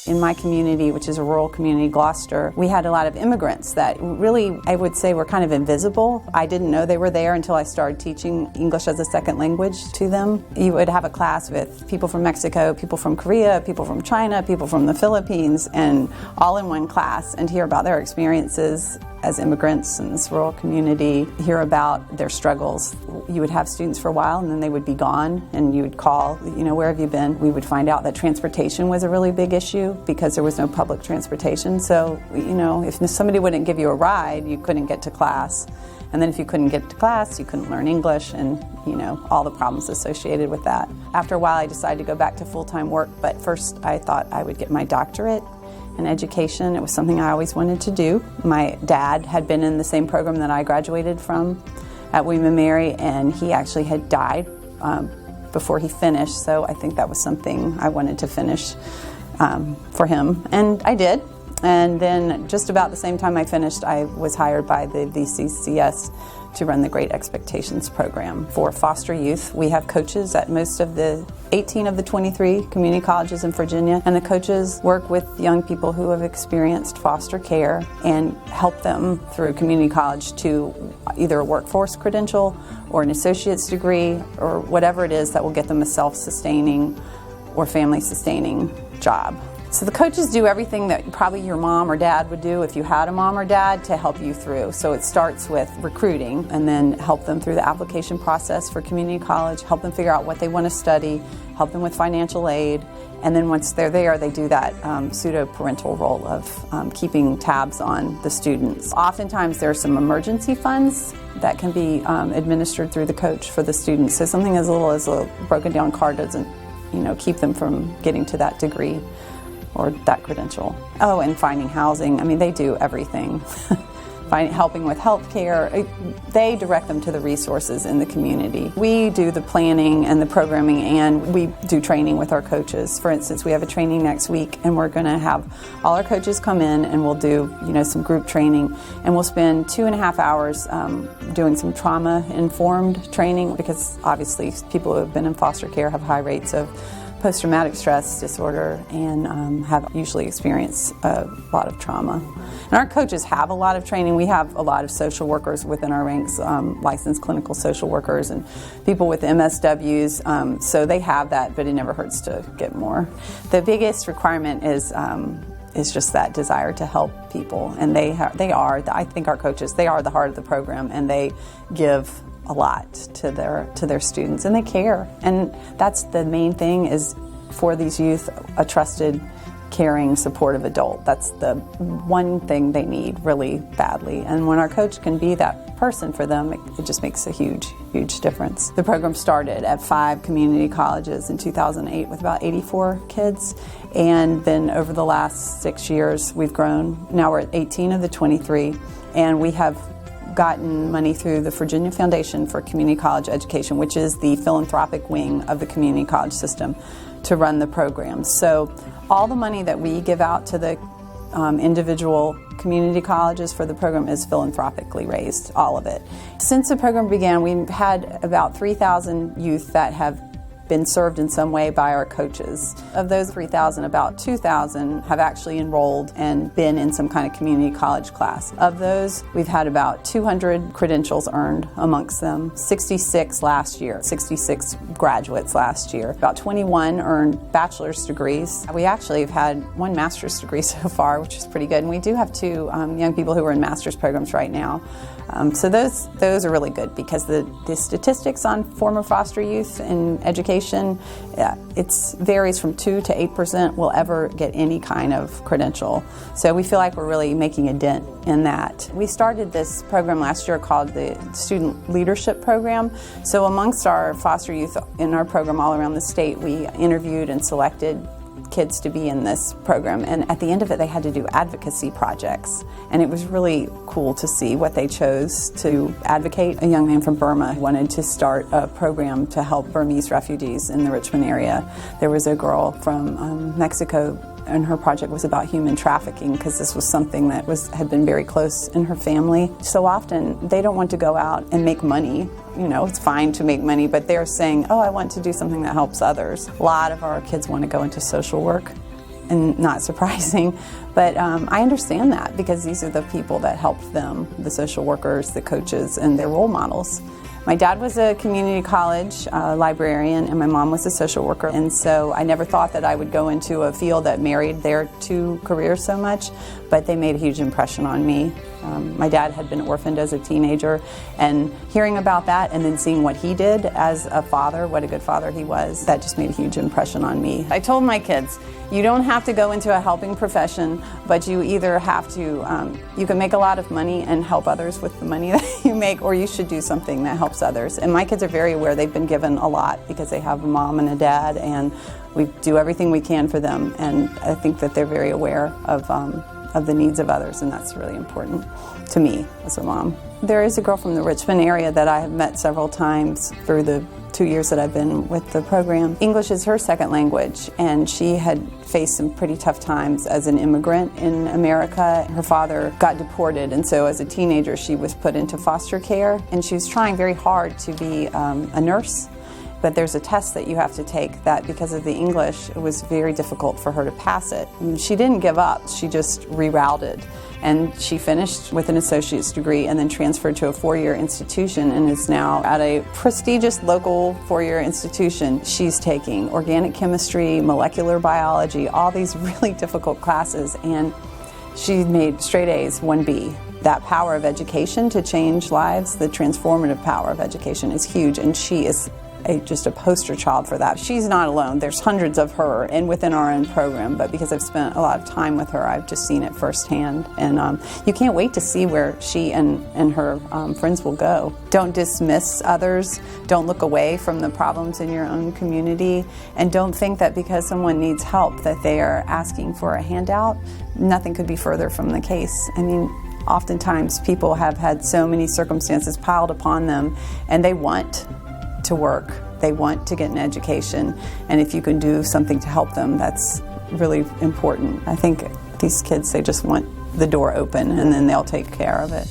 In my community, which is a rural community, Gloucester, we had a lot of immigrants that really, I would say, were kind of invisible. I didn't know they were there until I started teaching English as a second language to them. You would have a class with people from Mexico, people from Korea, people from China, people from the Philippines, and all in one class, and hear about their experiences as immigrants in this rural community, hear about their struggles. You would have students for a while and then they would be gone, and you would call, where have you been? We would find out that transportation was a really big issue because there was no public transportation. So, if somebody wouldn't give you a ride, you couldn't get to class. And then if you couldn't get to class, you couldn't learn English, and all the problems associated with that. After a while, I decided to go back to full-time work, but first I thought I would get my doctorate in education. It was something I always wanted to do. My dad had been in the same program that I graduated from at William & Mary, and he actually had died before he finished, so I think that was something I wanted to finish for him, and I did. And then just about the same time I finished, I was hired by the VCCS to run the Great Expectations program for foster youth. We have coaches at most of the 18 of the 23 community colleges in Virginia, and the coaches work with young people who have experienced foster care and help them through community college to either a workforce credential or an associate's degree or whatever it is that will get them a self-sustaining or family-sustaining job. So the coaches do everything that probably your mom or dad would do if you had a mom or dad to help you through. So it starts with recruiting, and then help them through the application process for community college, help them figure out what they want to study, help them with financial aid, and then once they're there, they do that pseudo-parental role of keeping tabs on the students. Oftentimes there are some emergency funds that can be administered through the coach for the students. So something as little as a broken down car doesn't keep them from getting to that degree or that credential. Oh, and finding housing. I mean, they do everything. Helping with health care. They direct them to the resources in the community. We do the planning and the programming, and we do training with our coaches. For instance, we have a training next week, and we're going to have all our coaches come in, and we'll do some group training, and we'll spend 2.5 hours doing some trauma-informed training, because obviously people who have been in foster care have high rates of post-traumatic stress disorder and have usually experienced a lot of trauma. And our coaches have a lot of training. We have a lot of social workers within our ranks, licensed clinical social workers and people with MSWs, so they have that, but it never hurts to get more. The biggest requirement is just that desire to help people, and I think our coaches, they are the heart of the program, and they give a lot to their students, and they care. And that's the main thing, is for these youth, a trusted, caring, supportive adult. That's the one thing they need really badly. And when our coach can be that person for them, it just makes a huge, huge difference. The program started at 5 community colleges in 2008 with about 84 kids. And then over the last 6 years, we've grown. Now we're at 18 of the 23. And we have gotten money through the Virginia Foundation for Community College Education, which is the philanthropic wing of the community college system, to run the program. So all the money that we give out to the individual community colleges for the program is philanthropically raised, all of it. Since the program began, we've had about 3,000 youth that have been served in some way by our coaches. Of those 3,000, about 2,000 have actually enrolled and been in some kind of community college class. Of those, we've had about 200 credentials earned amongst them, 66 last year, 66 graduates last year. About 21 earned bachelor's degrees. We actually have had 1 master's degree so far, which is pretty good, and we do have 2 young people who are in master's programs right now. So those are really good, because the statistics on former foster youth in education, it varies from 2 to 8% will ever get any kind of credential. So we feel like we're really making a dent in that. We started this program last year called the Student Leadership Program. So amongst our foster youth in our program all around the state, we interviewed and selected kids to be in this program, and at the end of it they had to do advocacy projects, and it was really cool to see what they chose to advocate. A young man from Burma wanted to start a program to help Burmese refugees in the Richmond area. There was a girl from Mexico, and her project was about human trafficking, because this was something that had been very close in her family. So often they don't want to go out and make money. It's fine to make money, but they're saying, oh, I want to do something that helps others. A lot of our kids want to go into social work, and not surprising, but I understand that because these are the people that help them, the social workers, the coaches, and their role models. My dad was a community college librarian, and my mom was a social worker, and so I never thought that I would go into a field that married their two careers so much, but they made a huge impression on me. My dad had been orphaned as a teenager, and hearing about that and then seeing what he did as a father, what a good father he was, that just made a huge impression on me. I told my kids, you don't have to go into a helping profession, but you either have to, you can make a lot of money and help others with the money that you make, or you should do something that helps others. And my kids are very aware. They've been given a lot because they have a mom and a dad, and we do everything we can for them. And I think that they're very aware of the needs of others, and that's really important to me as a mom. There is a girl from the Richmond area that I have met several times through the 2 years that I've been with the program. English is her second language, and she had faced some pretty tough times as an immigrant in America. Her father got deported, and so as a teenager she was put into foster care, and she was trying very hard to be a nurse. But there's a test that you have to take that because of the English, it was very difficult for her to pass it. And she didn't give up, she just rerouted. And she finished with an associate's degree and then transferred to a four-year institution and is now at a prestigious local four-year institution. She's taking organic chemistry, molecular biology, all these really difficult classes, and she made straight A's, 1B. That power of education to change lives, the transformative power of education is huge, and she is just a poster child for that. She's not alone. There's hundreds of her and within our own program, but because I've spent a lot of time with her, I've just seen it firsthand. And you can't wait to see where she and her friends will go. Don't dismiss others. Don't look away from the problems in your own community. And don't think that because someone needs help that they are asking for a handout. Nothing could be further from the case. I mean, oftentimes people have had so many circumstances piled upon them, and they want to work, they want to get an education, and if you can do something to help them, that's really important. I think these kids, they just want the door open and then they'll take care of it.